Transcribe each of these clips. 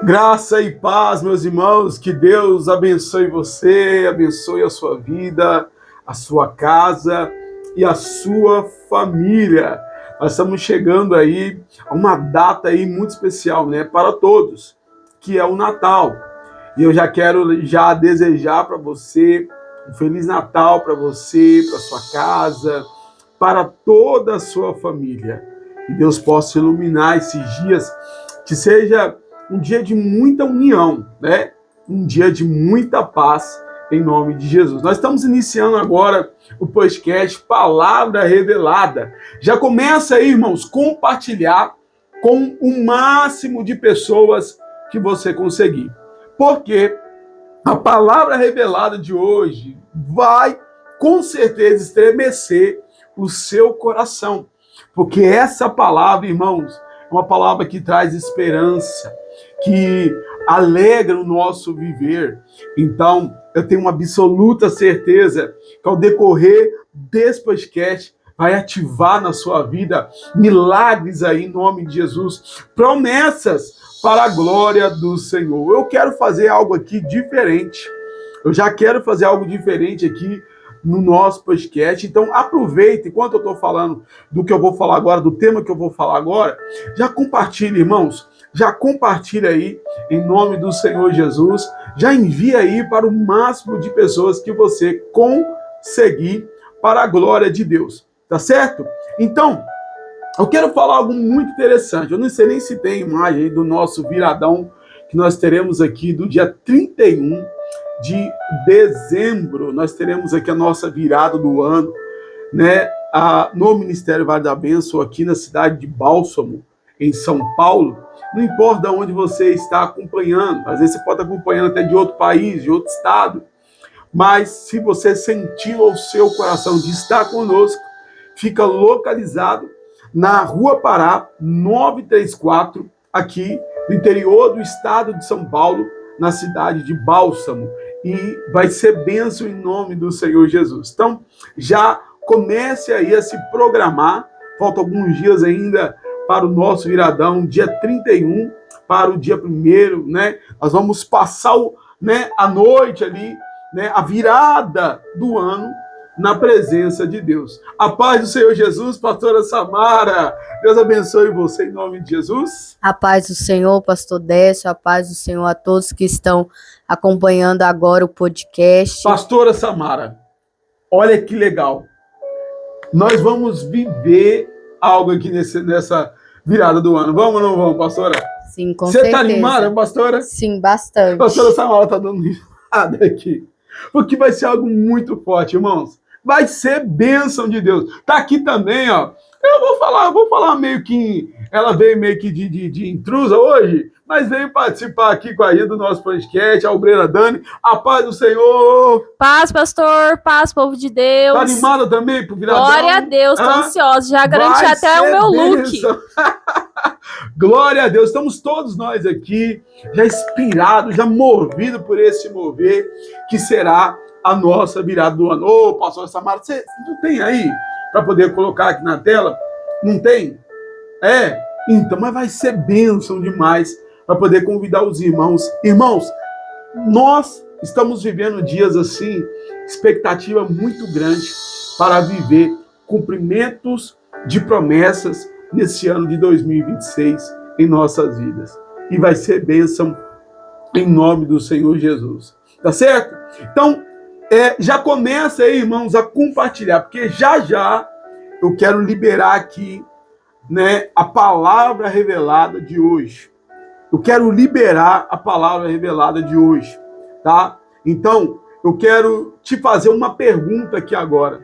Graça e paz, meus irmãos, que Deus abençoe você, abençoe a sua vida, a sua casa e a sua família. Nós estamos chegando aí a uma data aí muito especial, né, para todos, que é o Natal. E eu já quero desejar para você um Feliz Natal para você, para sua casa, para toda a sua família. Que Deus possa iluminar esses dias, que seja um dia de muita união, né? Um dia de muita paz, em nome de Jesus. Nós estamos iniciando agora o podcast Palavra Revelada. Já começa aí, irmãos, compartilhar com o máximo de pessoas que você conseguir. Porque a palavra revelada de hoje vai, com certeza, estremecer o seu coração. Porque essa palavra, irmãos, é uma palavra que traz esperança, que alegra o nosso viver. Então, eu tenho uma absoluta certeza que ao decorrer desse podcast vai ativar na sua vida milagres aí em nome de Jesus, promessas para a glória do Senhor. Eu quero fazer algo aqui diferente. Eu já quero fazer algo diferente aqui no nosso podcast. Então, aproveita, enquanto eu estou falando do que eu vou falar agora, do tema que eu vou falar agora, já compartilha, irmãos. Já compartilha aí, em nome do Senhor Jesus. Já envia aí para o máximo de pessoas que você conseguir, para a glória de Deus. Tá certo? Então, eu quero falar algo muito interessante. Eu não sei nem se tem imagem aí do nosso viradão que nós teremos aqui do dia 31 de dezembro. Nós teremos aqui a nossa virada do ano, né? No Ministério Vale da Bênção, aqui na cidade de Bálsamo, em São Paulo. Não importa onde você está acompanhando, às vezes você pode estar acompanhando até de outro país, de outro estado, mas se você sentiu ao seu coração de estar conosco, fica localizado na Rua Pará, 934, aqui no interior do estado de São Paulo, na cidade de Bálsamo. E vai ser bênção em nome do Senhor Jesus. Então, já comece aí a se programar. Faltam alguns dias ainda para o nosso viradão, dia 31 para o dia 1º, né? Nós vamos passar a noite ali, né? A virada do ano na presença de Deus. A paz do Senhor Jesus, pastora Samara. Deus abençoe você em nome de Jesus. A paz do Senhor, pastor Décio, a paz do Senhor a todos que estão acompanhando agora o podcast. Pastora Samara, olha que legal. Nós vamos viver algo aqui nessa virada do ano. Vamos ou não vamos, pastora? Sim, com certeza. Você está animada, pastora? Sim, bastante. Pastora Samara está dando risada aqui. Porque vai ser algo muito forte, irmãos. Vai ser bênção de Deus. Tá aqui também, ó. Eu vou falar meio que... Ela veio meio que de intrusa hoje, mas veio participar aqui com a gente do nosso podcast, a obreira Dani. A paz do Senhor. Paz, pastor. Paz, povo de Deus. Tá animada também pro viradão? Glória a Deus, tô ansiosa. Já garanti até o meu look. Glória a Deus. Estamos todos nós aqui, já inspirados, já movidos por esse mover, que será a nossa virada do ano. Ô, pastor Samara, você não tem aí para poder colocar aqui na tela? Não tem? Então, mas vai ser bênção demais para poder convidar os irmãos. Irmãos, nós estamos vivendo dias assim, expectativa muito grande para viver cumprimentos de promessas nesse ano de 2026 em nossas vidas. E vai ser bênção em nome do Senhor Jesus. Tá certo? Então, já começa aí, irmãos, a compartilhar, porque já eu quero liberar aqui, né, a palavra revelada de hoje. Eu quero liberar a palavra revelada de hoje, tá? Então, eu quero te fazer uma pergunta aqui agora.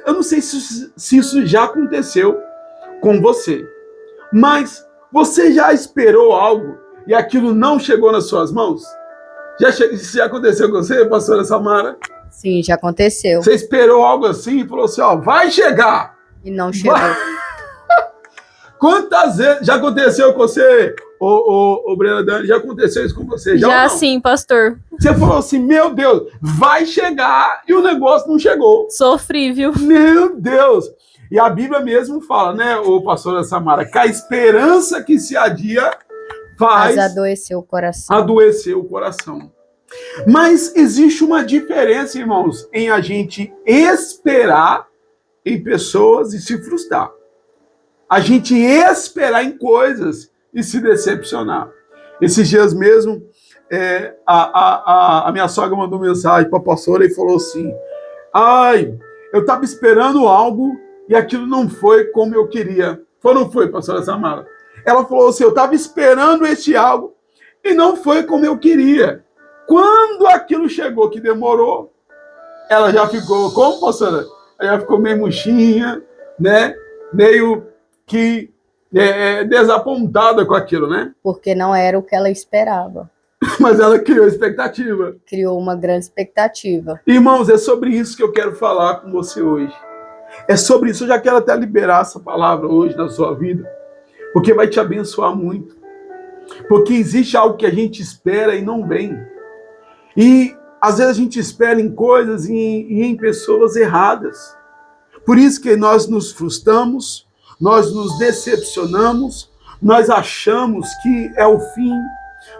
Eu não sei se isso já aconteceu com você, mas você já esperou algo e aquilo não chegou nas suas mãos? Isso já aconteceu com você, pastora Samara? Sim, já aconteceu. Você esperou algo assim e falou assim, ó, vai chegar. E não chegou. Quantas vezes já aconteceu com você, ô Brena Dani, já aconteceu isso com você? Já sim, pastor. Você falou assim, meu Deus, vai chegar e o negócio não chegou. Sofri, viu? Meu Deus. E a Bíblia mesmo fala, né, ô pastora Samara, que a esperança que se adia faz adoecer o coração. Mas existe uma diferença, irmãos, em a gente esperar em pessoas e se frustrar. A gente esperar em coisas e se decepcionar. Esses dias mesmo, a minha sogra mandou mensagem para a pastora e falou assim: eu estava esperando algo e aquilo não foi como eu queria. Não foi, pastora Samara? Ela falou assim: eu estava esperando este algo e não foi como eu queria. Quando aquilo chegou, que demorou, ela já ficou, como, pastora? Ela já ficou meio murchinha, né? Meio que desapontada com aquilo, né? Porque não era o que ela esperava. Mas ela criou expectativa. Criou uma grande expectativa. Irmãos, é sobre isso que eu quero falar com você hoje. É sobre isso. Eu já quero até liberar essa palavra hoje na sua vida, porque vai te abençoar muito. Porque existe algo que a gente espera e não vem. E às vezes a gente espera em coisas e em pessoas erradas. Por isso que nós nos frustramos, nós nos decepcionamos, nós achamos que é o fim,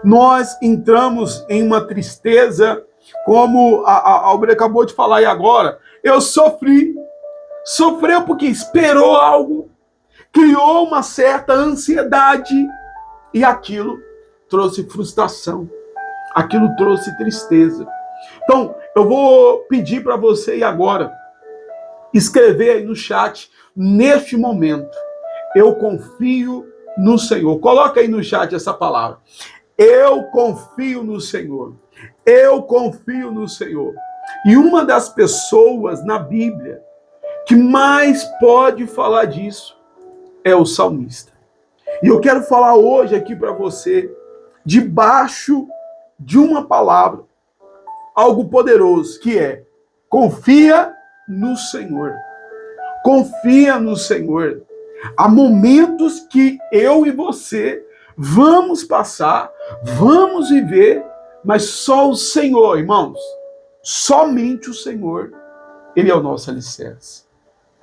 nós entramos em uma tristeza, como a Albre acabou de falar aí agora. Eu sofreu porque esperou algo, criou uma certa ansiedade e aquilo trouxe frustração, aquilo trouxe tristeza. Então, eu vou pedir para você ir agora, escrever aí no chat, neste momento, eu confio no Senhor. Coloca aí no chat essa palavra. Eu confio no Senhor. Eu confio no Senhor. E uma das pessoas na Bíblia que mais pode falar disso é o salmista. E eu quero falar hoje aqui para você, debaixo de uma palavra, algo poderoso, que é: confia no Senhor. Confia no Senhor. Há momentos que eu e você vamos passar, vamos viver, mas só o Senhor, irmãos, somente o Senhor, Ele é o nosso alicerce,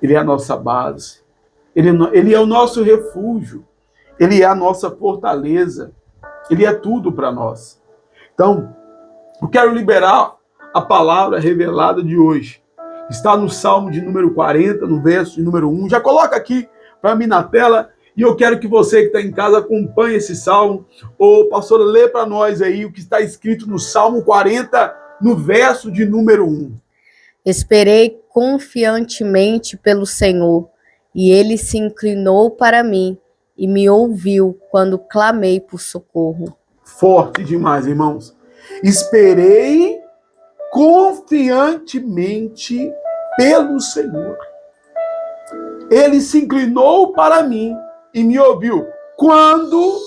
Ele é a nossa base, Ele é o nosso refúgio, Ele é a nossa fortaleza, Ele é tudo para nós. Então, eu quero liberar a palavra revelada de hoje. Está no Salmo de número 40, no verso de número 1. Já coloca aqui para mim na tela. E eu quero que você que está em casa acompanhe esse salmo. Ô, pastora, lê para nós aí o que está escrito no Salmo 40, no verso de número 1. Esperei confiantemente pelo Senhor, e Ele se inclinou para mim e me ouviu quando clamei por socorro. Forte demais, irmãos. Esperei confiantemente pelo Senhor. Ele se inclinou para mim e me ouviu quando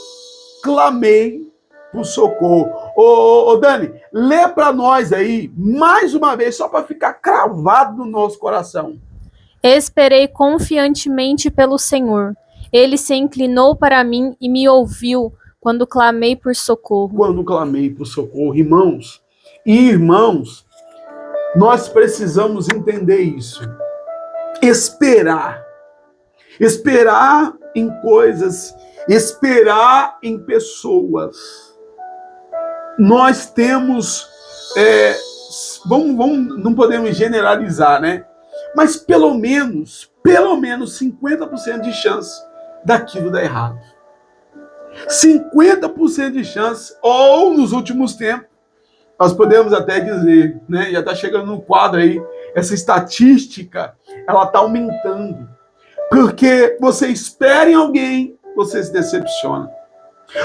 clamei por socorro. Ô Dani, lê para nós aí, mais uma vez, só para ficar cravado no nosso coração. Esperei confiantemente pelo Senhor. Ele se inclinou para mim e me ouviu quando clamei por socorro. Quando clamei por socorro, irmãos e irmãos, nós precisamos entender isso. Esperar em coisas, esperar em pessoas. Nós temos, não podemos generalizar, né? Mas pelo menos 50% de chance daquilo dar errado. 50% de chance, ou nos últimos tempos, nós podemos até dizer, né? Já está chegando no quadro aí, essa estatística, ela está aumentando. Porque você espera em alguém, você se decepciona.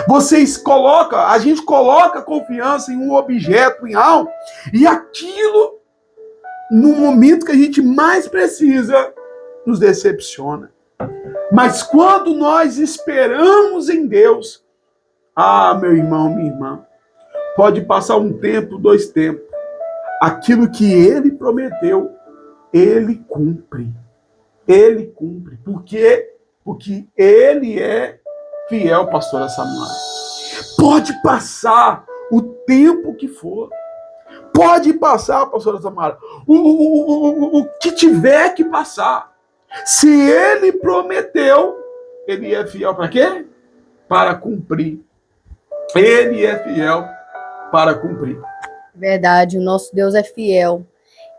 A gente coloca confiança em um objeto, em algo, e aquilo, no momento que a gente mais precisa, nos decepciona. Mas quando nós esperamos em Deus, meu irmão, minha irmã, pode passar um tempo, 2 tempos, aquilo que Ele prometeu, Ele cumpre. Ele cumpre. Por quê? Porque Ele é fiel, pastora Samara. Pode passar o tempo que for. Pode passar, pastora Samara, o que tiver que passar. Se Ele prometeu, Ele é fiel para quê? Para cumprir. Ele é fiel para cumprir. Verdade, o nosso Deus é fiel.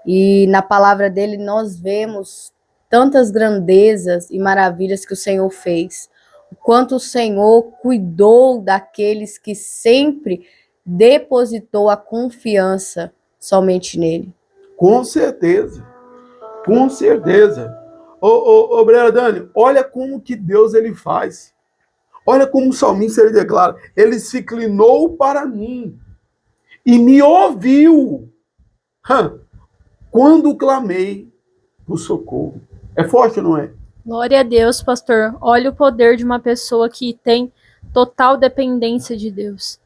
E na palavra dele nós vemos tantas grandezas e maravilhas que o Senhor fez. O quanto o Senhor cuidou daqueles que sempre depositou a confiança somente nele. Com certeza. Com certeza. Ô Brera Dani, olha como que Deus ele faz. Olha como o salmista ele declara: ele se inclinou para mim e me ouviu quando clamei por socorro. É forte, não é? Glória a Deus, pastor. Olha o poder de uma pessoa que tem total dependência de Deus.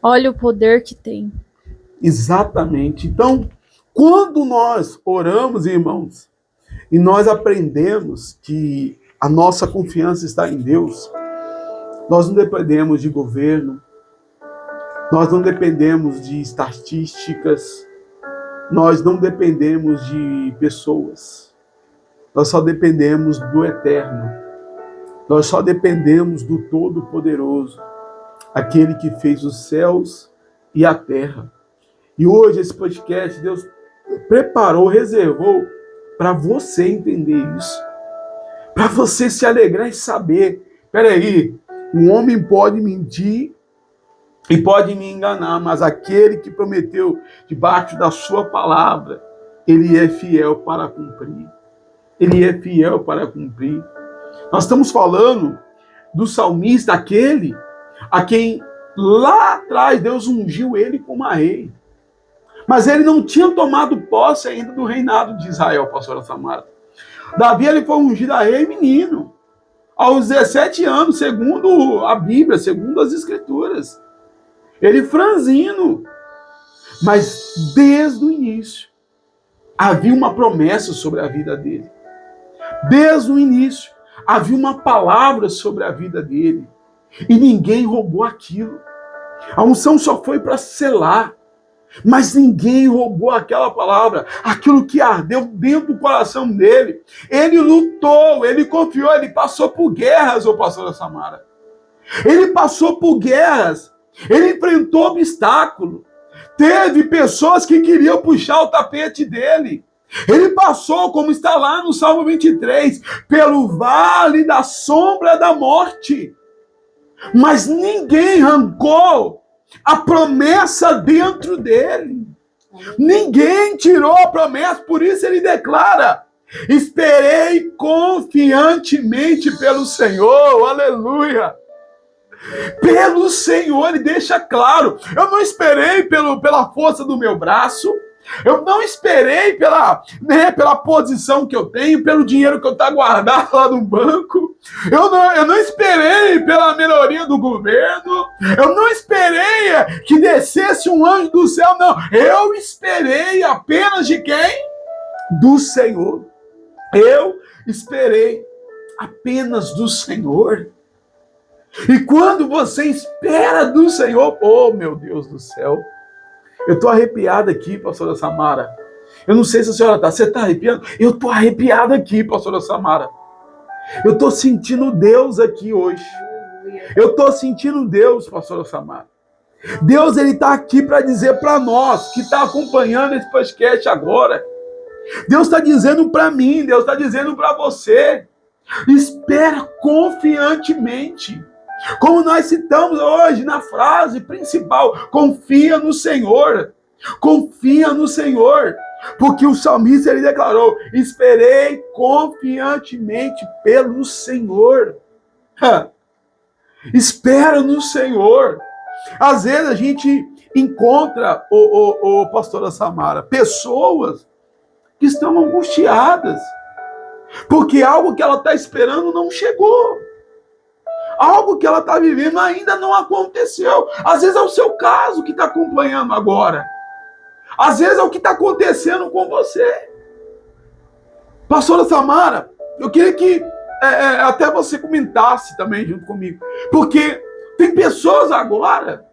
Olha o poder que tem. Exatamente. Então, quando nós oramos, irmãos, e nós aprendemos que a nossa confiança está em Deus, nós não dependemos de governo, nós não dependemos de estatísticas, nós não dependemos de pessoas, nós só dependemos do Eterno, nós só dependemos do Todo-Poderoso, aquele que fez os céus e a terra. E hoje esse podcast Deus preparou, reservou para você entender isso, para você se alegrar e saber, peraí, um homem pode mentir e pode me enganar, mas aquele que prometeu debaixo da sua palavra, ele é fiel para cumprir. Ele é fiel para cumprir. Nós estamos falando do salmista, aquele a quem lá atrás Deus ungiu ele como a rei. Mas ele não tinha tomado posse ainda do reinado de Israel, pastora Samara. Davi ele foi ungido a rei menino, aos 17 anos, segundo a Bíblia, segundo as Escrituras. Ele franzino. Mas desde o início, havia uma promessa sobre a vida dele. Desde o início, havia uma palavra sobre a vida dele. E ninguém roubou aquilo. A unção só foi para selar. Mas ninguém roubou aquela palavra, aquilo que ardeu dentro do coração dele. Ele lutou, ele confiou, ele passou por guerras, ô pastora Samara. Ele passou por guerras, ele enfrentou obstáculos. Teve pessoas que queriam puxar o tapete dele. Ele passou, como está lá no Salmo 23, pelo vale da sombra da morte. Mas ninguém arrancou a promessa dentro dele. Ninguém tirou a promessa, por isso ele declara: esperei confiantemente pelo Senhor, aleluia. Pelo Senhor, ele deixa claro: eu não esperei pela força do meu braço, eu não esperei pela posição que eu tenho, pelo dinheiro que eu estou guardado lá no banco. Eu não esperei pela melhoria do governo. Eu não esperei que descesse um anjo do céu, não. Eu esperei apenas de quem? Do Senhor. Eu esperei apenas do Senhor. E quando você espera do Senhor, oh meu Deus do céu, eu estou arrepiado aqui, pastora Samara. Eu não sei se a senhora está. Você está arrepiando? Eu estou arrepiado aqui, pastora Samara. Eu estou sentindo Deus aqui hoje. Eu estou sentindo Deus, pastora Samara. Deus ele está aqui para dizer para nós, que está acompanhando esse podcast agora. Deus está dizendo para mim, Deus está dizendo para você. Espera confiantemente. Como nós citamos hoje na frase principal, confia no Senhor. Confia no Senhor. Porque o salmista ele declarou: esperei confiantemente pelo Senhor. Espera no Senhor. Às vezes a gente encontra, pastora Samara, pessoas que estão angustiadas. Porque algo que ela está esperando não chegou. Algo que ela está vivendo ainda não aconteceu. Às vezes é o seu caso que está acompanhando agora. Às vezes é o que está acontecendo com você. Pastora Samara, eu queria que até você comentasse também junto comigo. Porque tem pessoas agora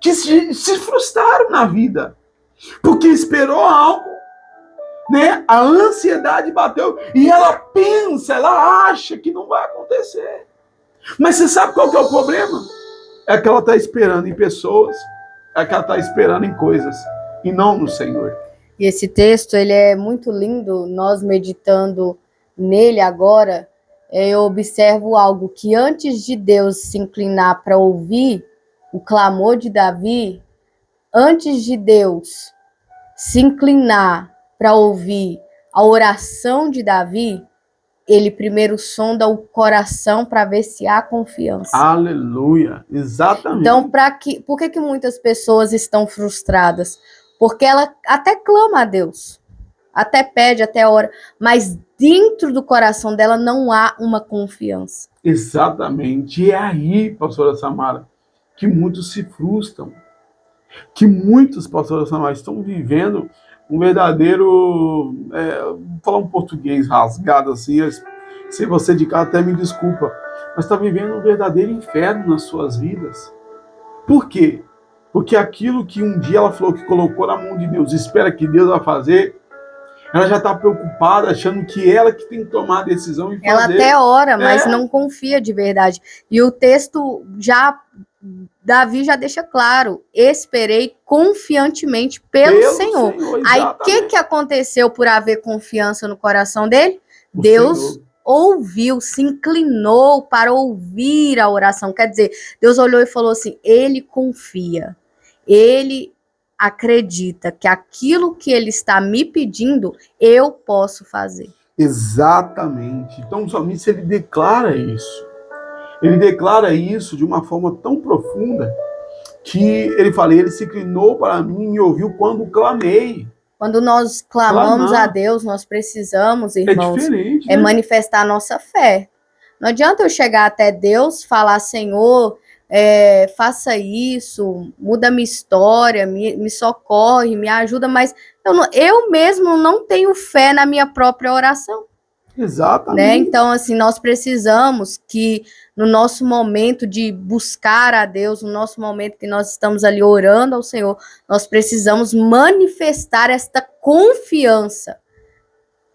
que se frustraram na vida. Porque esperou algo, né? A ansiedade bateu e ela pensa, ela acha que não vai acontecer. Mas você sabe qual que é o problema? é que ela está esperando em pessoas, é que ela está esperando em coisas, e não no Senhor. E esse texto, ele é muito lindo, nós meditando nele agora, eu observo algo que antes de Deus se inclinar para ouvir o clamor de Davi, antes de Deus se inclinar para ouvir a oração de Davi, ele primeiro sonda o coração para ver se há confiança. Aleluia, exatamente. Então, por que muitas pessoas estão frustradas? Porque ela até clama a Deus, até pede, até ora, mas dentro do coração dela não há uma confiança. Exatamente. E é aí, pastora Samara, que muitos se frustram. Que muitos, pastora Samara, estão vivendo um verdadeiro... vou falar um português rasgado assim, se você de cá até me desculpa, mas está vivendo um verdadeiro inferno nas suas vidas. Por quê? Porque aquilo que um dia ela falou que colocou na mão de Deus, espera que Deus vai fazer, ela já está preocupada, achando que ela que tem que tomar a decisão e fazer. Ela até ora, mas não confia de verdade. E o texto Davi já deixa claro, esperei confiantemente pelo Senhor. Aí o que aconteceu por haver confiança no coração dele? Deus ouviu, se inclinou para ouvir a oração. Quer dizer, Deus olhou e falou assim, ele confia, ele acredita que aquilo que ele está me pedindo, eu posso fazer. Exatamente. Então o salmista, ele declara isso. Ele declara isso de uma forma tão profunda que ele fala, ele se inclinou para mim e me ouviu quando clamei. Quando nós clamamos a Deus, nós precisamos, irmãos, né? manifestar a nossa fé. Não adianta eu chegar até Deus, falar, Senhor, faça isso, muda minha história, me socorre, me ajuda, mas eu mesmo não tenho fé na minha própria oração. Exatamente. Né? Então, assim, nós precisamos que no nosso momento de buscar a Deus, no nosso momento que nós estamos ali orando ao Senhor, nós precisamos manifestar esta confiança,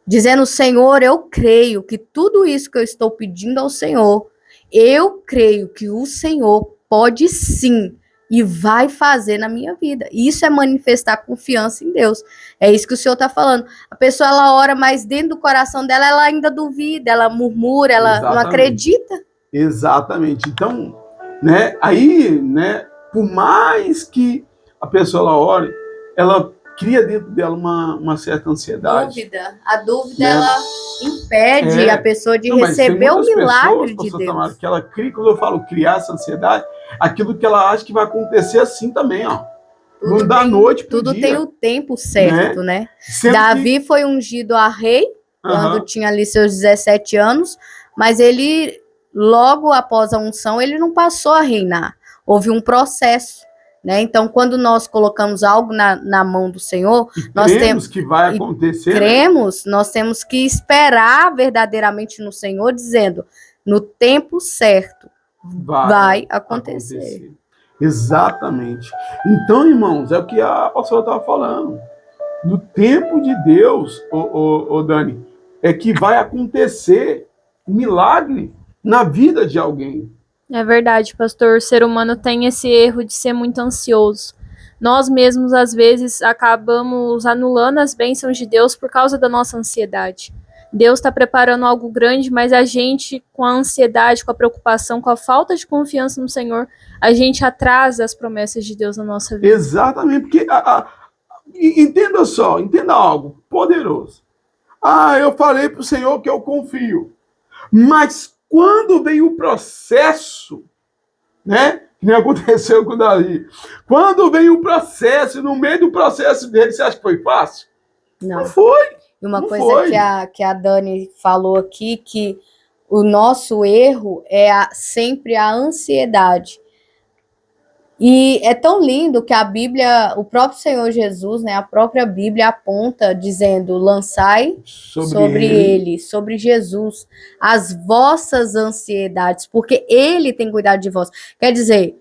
dizendo, Senhor, eu creio que tudo isso que eu estou pedindo ao Senhor, eu creio que o Senhor pode sim e vai fazer na minha vida. Isso é manifestar confiança em Deus. É isso que o Senhor está falando. A pessoa, ela ora, mas dentro do coração dela, ela ainda duvida, ela murmura, ela não acredita. Exatamente. Então, né, aí, né, por mais que a pessoa ela ore, ela cria dentro dela uma certa ansiedade. A dúvida, né? Ela impede a pessoa de receber o milagre de Deus. Tamara, que ela cria, quando eu falo criar essa ansiedade, aquilo que ela acha que vai acontecer assim também, ó. Não da noite pro dia. Tudo tem o tempo certo, né? Davi foi ungido a rei quando tinha ali seus 17 anos, mas ele, logo após a unção, ele não passou a reinar. Houve um processo. Né? Então, quando nós colocamos algo na mão do Senhor, nós temos que vai acontecer. Cremos, né? Nós temos que esperar verdadeiramente no Senhor, dizendo, no tempo certo vai acontecer. Exatamente. Então, irmãos, é o que a pastora estava falando. No tempo de Deus, Dani, é que vai acontecer um milagre na vida de alguém. É verdade, pastor. O ser humano tem esse erro de ser muito ansioso. Nós mesmos, às vezes, acabamos anulando as bênçãos de Deus por causa da nossa ansiedade. Deus está preparando algo grande, mas a gente, com a ansiedade, com a preocupação, com a falta de confiança no Senhor, a gente atrasa as promessas de Deus na nossa vida. Exatamente, porque entenda algo poderoso. Eu falei para o Senhor que eu confio, mas quando vem o processo, né? Que nem aconteceu com o Davi. Quando vem o processo, no meio do processo dele, você acha que foi fácil? Não foi. E uma coisa que a Dani falou aqui, que o nosso erro é sempre a ansiedade. E é tão lindo que a Bíblia, o próprio Senhor Jesus, né, a própria Bíblia aponta dizendo, lançai sobre Jesus, as vossas ansiedades, porque Ele tem cuidado de vós. Quer dizer,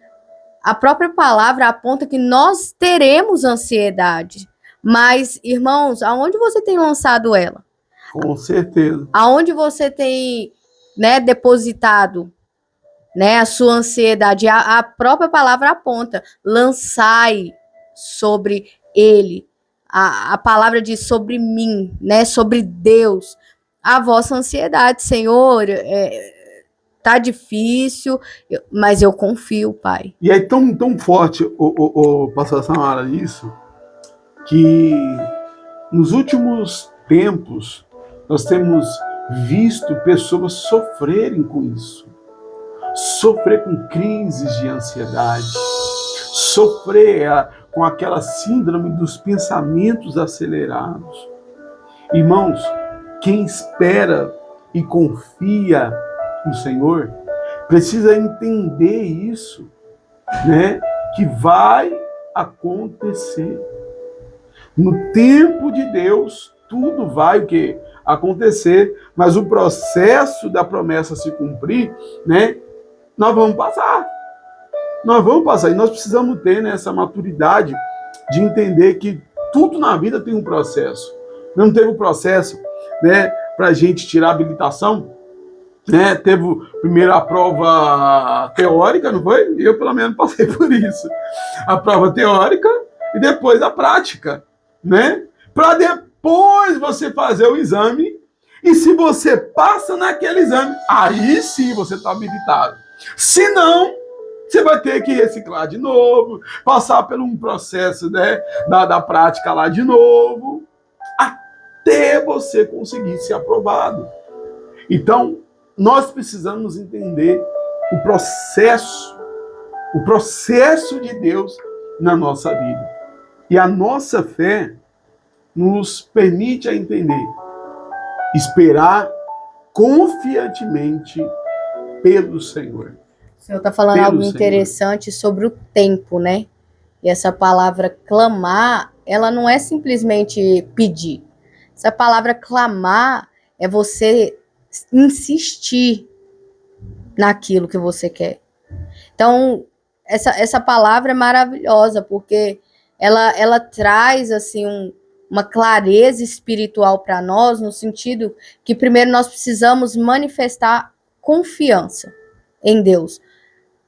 a própria palavra aponta que nós teremos ansiedade, mas, irmãos, aonde você tem lançado ela? Com certeza. Aonde você tem, né, depositado né? A sua ansiedade. A própria palavra aponta: lançai sobre ele. A palavra diz sobre mim, né? Sobre Deus. A vossa ansiedade, Senhor, tá difícil, mas eu confio, Pai. E é tão forte, o pastor Samara, isso, que nos últimos tempos nós temos visto pessoas sofrerem com isso. Sofrer com crises de ansiedade, sofrer com aquela síndrome dos pensamentos acelerados. Irmãos, quem espera e confia no Senhor precisa entender isso, né? Que vai acontecer. No tempo de Deus, tudo vai o quê? Acontecer, mas o processo da promessa se cumprir, né? Nós vamos passar. Nós vamos passar. E nós precisamos ter, né, essa maturidade de entender que tudo na vida tem um processo. Não teve um processo, né, para a gente tirar a habilitação, né? Teve primeiro a prova teórica, não foi? Eu, pelo menos, passei por isso. A prova teórica e depois a prática, né? Para depois você fazer o exame. E se você passa naquele exame, aí sim você está habilitado. Se não, você vai ter que reciclar de novo, passar por um processo, né, da prática lá de novo, até você conseguir ser aprovado. Então, nós precisamos entender o processo de Deus na nossa vida. E a nossa fé nos permite a entender, esperar confiantemente pelo Senhor. O Senhor está falando algo interessante sobre o tempo, né? E essa palavra clamar, ela não é simplesmente pedir. Essa palavra clamar é você insistir naquilo que você quer. Então, essa palavra é maravilhosa, porque ela traz, assim, uma clareza espiritual para nós, no sentido que, primeiro, nós precisamos manifestar confiança em Deus.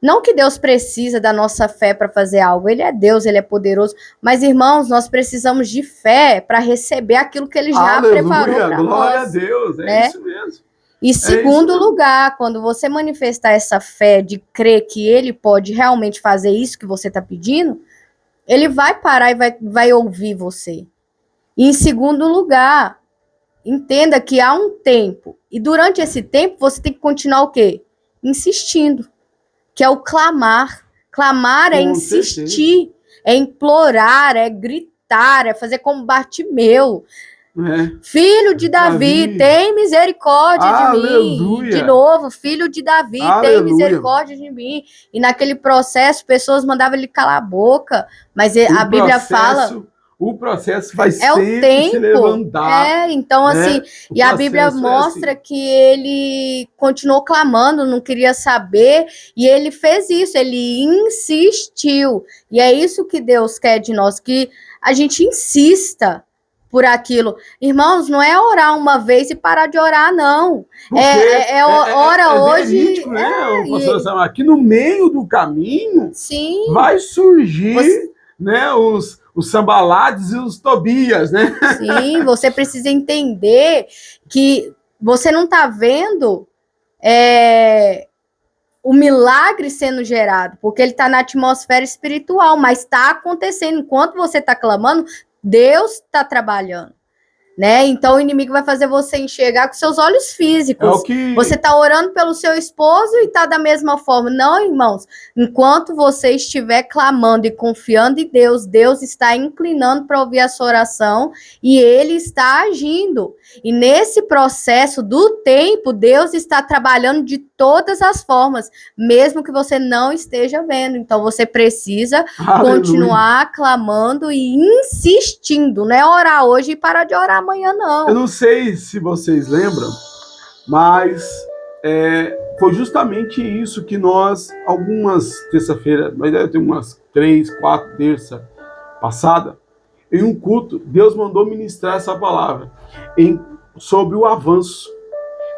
Não que Deus precisa da nossa fé para fazer algo, Ele é Deus, Ele é poderoso, mas, irmãos, nós precisamos de fé para receber aquilo que Ele já preparou para nós. Glória a Deus, é isso mesmo. E segundo lugar, quando você manifestar essa fé de crer que Ele pode realmente fazer isso que você está pedindo, Ele vai parar e vai ouvir você. E em segundo lugar, entenda que há um tempo. E durante esse tempo, você tem que continuar o quê? Insistindo. Que é o clamar. Clamar é insistir, é implorar, é gritar, é fazer como Bartimeu. Filho de Davi, tem misericórdia de mim. De novo, filho de Davi, tem misericórdia de mim. E naquele processo, pessoas mandavam ele calar a boca. Mas a Bíblia fala... O processo vai sempre o tempo. Se levantar. Então, assim, e a Bíblia mostra que ele continuou clamando, não queria saber, e ele fez isso, ele insistiu. E é isso que Deus quer de nós, que a gente insista por aquilo. Irmãos, não é orar uma vez e parar de orar, não. Ora hoje... Verídico, né? Aqui no meio do caminho, sim, vai surgir né, os Sambalades e os Tobias, né? Sim, você precisa entender que você não está vendo o milagre sendo gerado, porque ele está na atmosfera espiritual, mas está acontecendo. Enquanto você está clamando, Deus está trabalhando. Né? Então o inimigo vai fazer você enxergar com seus olhos físicos. Você está orando pelo seu esposo e está da mesma forma. Não, irmãos. Enquanto você estiver clamando e confiando em Deus, Deus está inclinando para ouvir a sua oração e Ele está agindo. E nesse processo do tempo, Deus está trabalhando de todas as formas, mesmo que você não esteja vendo. Então você precisa continuar clamando e insistindo. Não é orar hoje e parar de orar amanhã, não. Eu não sei se vocês lembram, mas foi justamente isso que nós, algumas terça-feira, mas deve ter umas 3, 4 terça passada, em um culto, Deus mandou ministrar essa palavra sobre o avanço.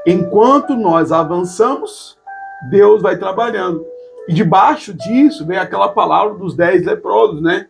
Enquanto nós avançamos, Deus vai trabalhando. E debaixo disso vem aquela palavra dos 10 leprosos, né?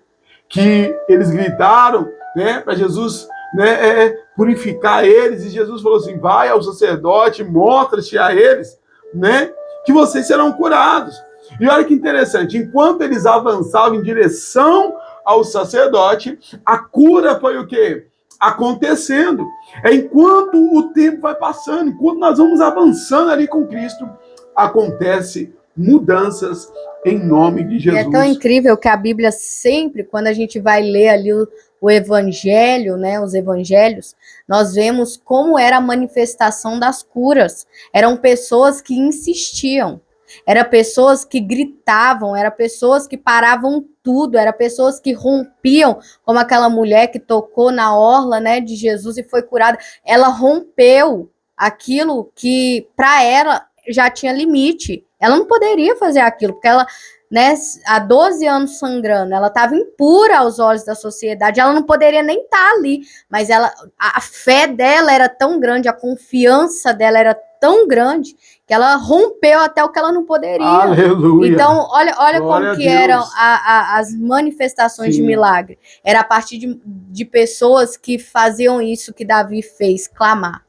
Que eles gritaram, né, para Jesus, né, purificar eles, e Jesus falou assim: vai ao sacerdote, mostra-te a eles, né, que vocês serão curados. E olha que interessante, enquanto eles avançavam em direção ao sacerdote, a cura foi o quê? Acontecendo. É enquanto o tempo vai passando, enquanto nós vamos avançando ali com Cristo, acontece mudanças em nome de Jesus. E é tão incrível que a Bíblia sempre, quando a gente vai ler ali o Evangelho, né, os Evangelhos, nós vemos como era a manifestação das curas. Eram pessoas que insistiam, eram pessoas que gritavam, eram pessoas que paravam tudo, eram pessoas que rompiam, como aquela mulher que tocou na orla, né, de Jesus e foi curada. Ela rompeu aquilo que para ela já tinha limite. Ela não poderia fazer aquilo, porque ela, né, há 12 anos sangrando, ela estava impura aos olhos da sociedade, ela não poderia nem estar ali, mas a fé dela era tão grande, a confiança dela era tão grande, que ela rompeu até o que ela não poderia. Aleluia. Então, olha como que eram as manifestações Sim. de milagre. Era a partir de pessoas que faziam isso que Davi fez, clamar.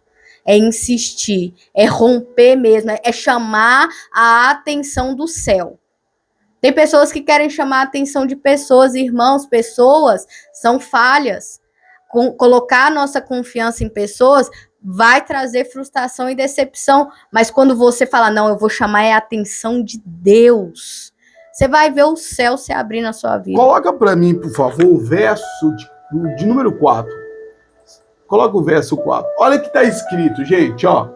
É insistir, é romper mesmo, é chamar a atenção do céu. Tem pessoas que querem chamar a atenção de pessoas, irmãos, pessoas são falhas. Colocar a nossa confiança em pessoas vai trazer frustração e decepção, mas quando você fala, não, eu vou chamar a atenção de Deus, você vai ver o céu se abrir na sua vida. Coloca para mim, por favor, o verso de número 4. Coloca o verso 4. Olha o que está escrito, gente, ó.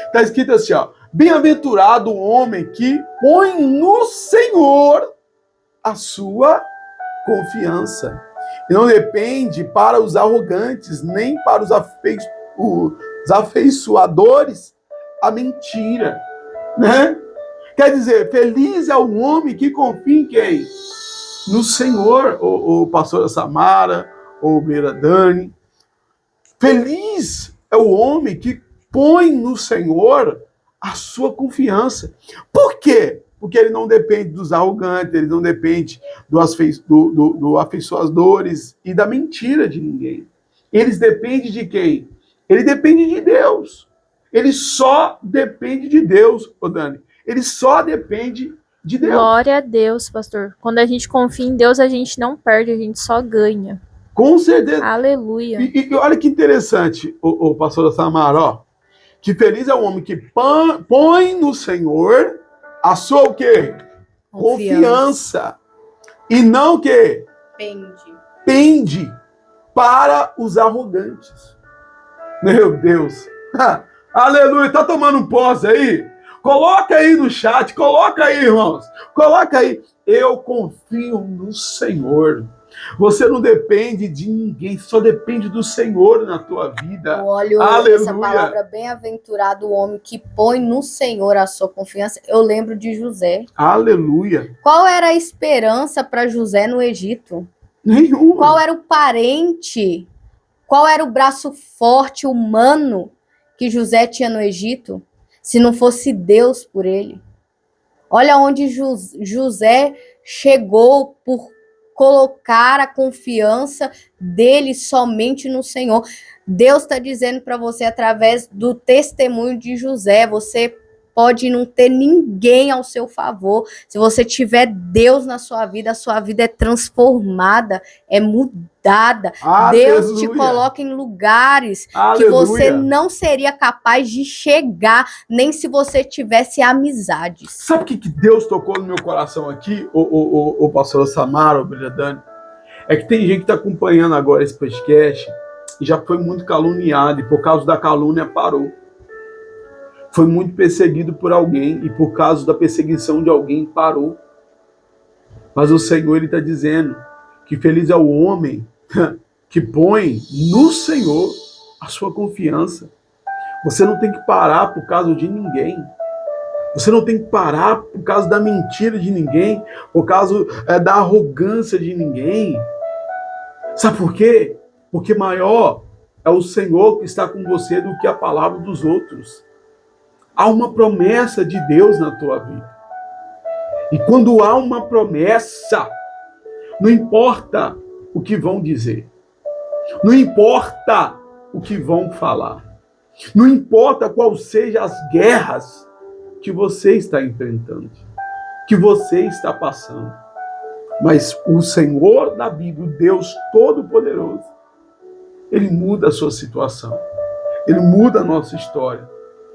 Está escrito assim, ó. Bem-aventurado o homem que põe no Senhor a sua confiança. E não depende para os arrogantes, nem para os afeiçoadores a mentira, né? Quer dizer, feliz é o homem que confia em quem? No Senhor, o pastor Samara, ou Beira Dani. Feliz é o homem que põe no Senhor a sua confiança. Por quê? Porque ele não depende dos arrogantes, ele não depende do afeiçoadores e da mentira de ninguém. Eles dependem de quem? Ele depende de Deus. Ele só depende de Deus, ô Dani. Ele só depende de Deus. Glória a Deus, pastor. Quando a gente confia em Deus, a gente não perde, a gente só ganha. Com certeza. Aleluia. E olha que interessante, o pastor Samara, ó. Que feliz é o homem que põe no Senhor a sua o quê? Confiança. E não o quê? Pende para os arrogantes. Meu Deus. Aleluia. Tá tomando um pós aí? Coloca aí no chat. Coloca aí, irmãos. Coloca aí. Eu confio no Senhor. Você não depende de ninguém, só depende do Senhor na tua vida. Eu olho essa palavra, bem-aventurado o homem que põe no Senhor a sua confiança. Eu lembro de José. Aleluia. Qual era a esperança para José no Egito? Nenhuma. Qual era o parente? Qual era o braço forte humano que José tinha no Egito? Se não fosse Deus por ele. Olha onde José chegou por colocar a confiança dele somente no Senhor. Deus está dizendo para você através do testemunho de José, você pode não ter ninguém ao seu favor. Se você tiver Deus na sua vida, a sua vida é transformada, é mudada. Aleluia. Deus te coloca em lugares Aleluia. que você não seria capaz de chegar, nem se você tivesse amizades. Sabe o que Deus tocou no meu coração aqui, o pastor Samara, o Brilhadane? É que tem gente que está acompanhando agora esse podcast e já foi muito caluniado e por causa da calúnia parou. Foi muito perseguido por alguém e por causa da perseguição de alguém parou. Mas o Senhor, Ele está dizendo que feliz é o homem que põe no Senhor a sua confiança. Você não tem que parar por causa de ninguém. Você não tem que parar por causa da mentira de ninguém, por causa da arrogância de ninguém. Sabe por quê? Porque maior é o Senhor que está com você do que a palavra dos outros. há uma promessa de Deus na tua vida. E quando há uma promessa, não importa o que vão dizer, não importa o que vão falar, não importa quais sejam as guerras que você está enfrentando, que você está passando, mas o Senhor da Bíblia, o Deus Todo-Poderoso, Ele muda a sua situação, Ele muda a nossa história,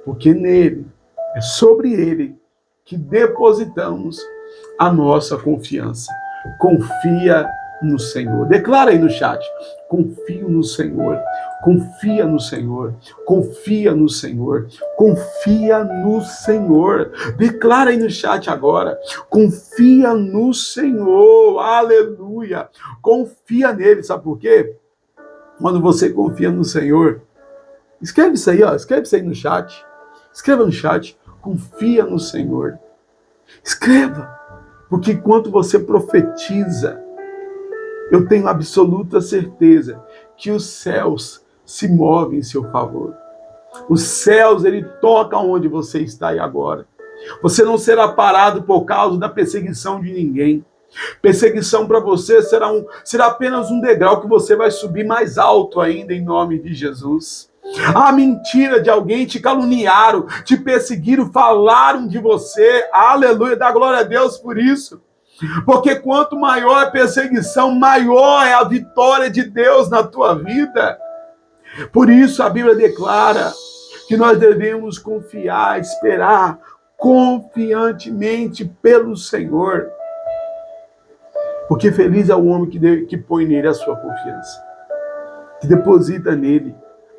porque nele, é sobre Ele que depositamos a nossa confiança. Confia no Senhor. Declara aí no chat. Confio no Senhor. Confia no Senhor. Confia no Senhor. Confia no Senhor. Declara aí no chat agora. Confia no Senhor. Aleluia. Confia nele. Sabe por quê? Quando você confia no Senhor, escreve isso aí, ó. Escreve isso aí no chat. Escreva no chat. Confia no Senhor. Escreva. Porque enquanto você profetiza, eu tenho absoluta certeza que os céus se movem em seu favor. Os céus, ele toca onde você está aí agora. Você não será parado por causa da perseguição de ninguém. Perseguição para você será apenas um degrau que você vai subir mais alto ainda em nome de Jesus. A mentira de alguém, te caluniaram, te perseguiram, falaram de você. Aleluia, dá glória a Deus por isso. Porque quanto maior a perseguição, maior é a vitória de Deus na tua vida. Por isso a Bíblia declara que nós devemos confiar, esperar confiantemente pelo Senhor. Porque feliz é o homem que põe nele a sua confiança, que deposita nele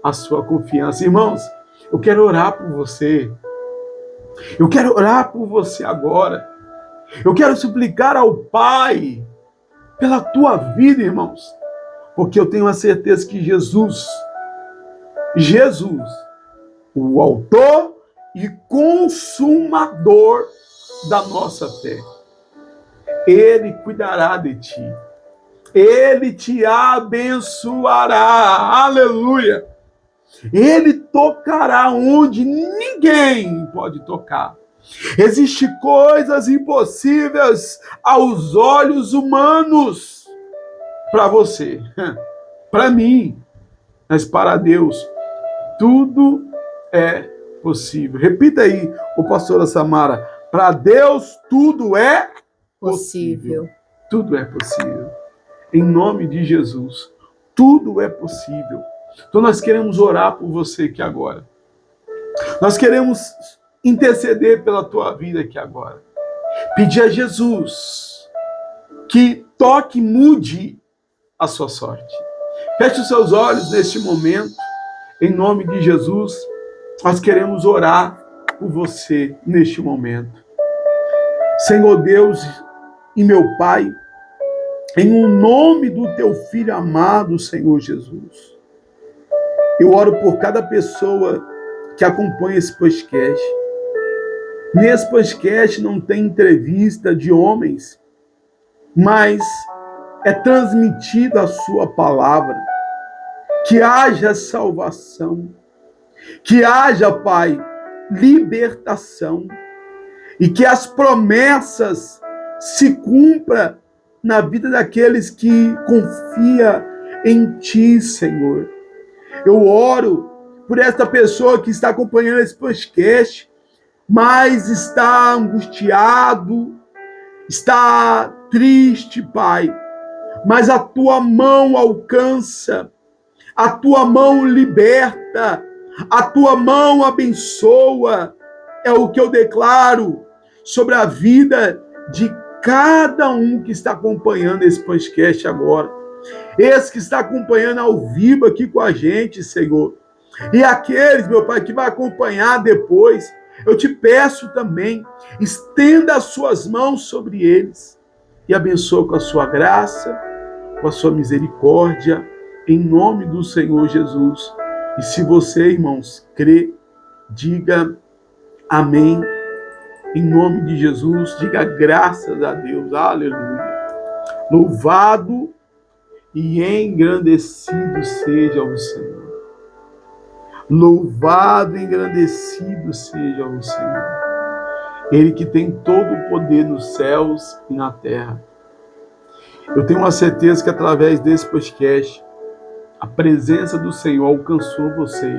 a sua confiança. Irmãos, eu quero orar por você. Eu quero orar por você agora. Eu quero suplicar ao Pai pela tua vida, irmãos. Porque eu tenho a certeza que Jesus, o autor e consumador da nossa fé, Ele cuidará de ti. Ele te abençoará. Aleluia. Ele tocará onde ninguém pode tocar. Existem coisas impossíveis aos olhos humanos para você, para mim, mas para Deus tudo é possível. Repita aí, o pastora Samara, para Deus tudo é possível. Tudo é possível. Em nome de Jesus, tudo é possível. Então nós queremos orar por você aqui agora. Nós queremos interceder pela tua vida aqui agora. Pedir a Jesus que toque e mude a sua sorte. Feche os seus olhos neste momento. Em nome de Jesus, nós queremos orar por você neste momento. Senhor Deus e meu Pai, em o nome do teu Filho amado, Senhor Jesus, eu oro por cada pessoa que acompanha esse podcast. Nesse podcast não tem entrevista de homens, mas é transmitida a sua palavra. Que haja salvação, que haja, Pai, libertação, e que as promessas se cumpram na vida daqueles que confiam em Ti, Senhor. Eu oro por esta pessoa que está acompanhando esse podcast, mas está angustiado, está triste, Pai. Mas a Tua mão alcança, a Tua mão liberta, a Tua mão abençoa. É o que eu declaro sobre a vida de cada um que está acompanhando esse podcast agora. Esse que está acompanhando ao vivo aqui com a gente, Senhor. E aqueles, meu Pai, que vai acompanhar depois, eu te peço também, estenda as suas mãos sobre eles e abençoa com a sua graça, com a sua misericórdia, em nome do Senhor Jesus. E se você, irmãos, crê, diga amém. Em nome de Jesus, diga graças a Deus. Aleluia. Louvado e engrandecido seja o Senhor. Louvado e engrandecido seja o Senhor. Ele que tem todo o poder nos céus e na terra. Eu tenho uma certeza que através desse podcast, a presença do Senhor alcançou você.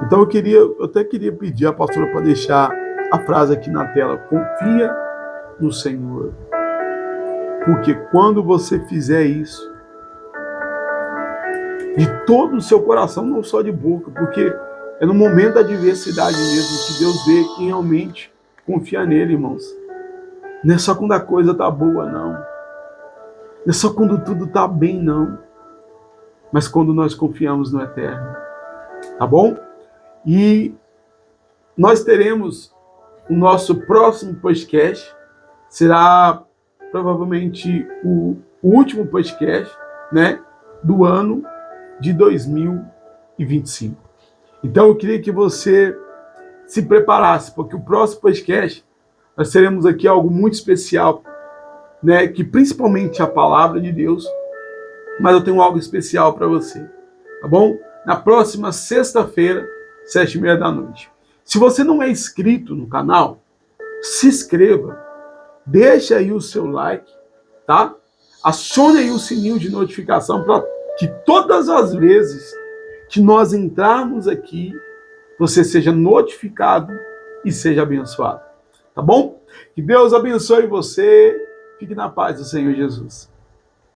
Então eu até queria pedir à pastora para deixar a frase aqui na tela. Confia no Senhor. Porque quando você fizer isso, de todo o seu coração, não só de boca, porque é no momento da adversidade mesmo que Deus vê quem realmente confia nele, irmãos. Não é só quando a coisa tá boa, não. Não é só quando tudo tá bem, não. Mas quando nós confiamos no Eterno. Tá bom? E nós teremos o nosso próximo podcast. Será provavelmente o último podcast, né, do ano de 2025. Então eu queria que você se preparasse, porque o próximo podcast nós teremos aqui algo muito especial, né, que principalmente a palavra de Deus, mas eu tenho algo especial para você, tá bom? Na próxima sexta-feira, 7h30 da noite. Se você não é inscrito no canal, se inscreva, deixa aí o seu like, tá? Acione aí o sininho de notificação para que todas as vezes que nós entrarmos aqui, você seja notificado e seja abençoado. Tá bom? Que Deus abençoe você. Fique na paz do Senhor Jesus.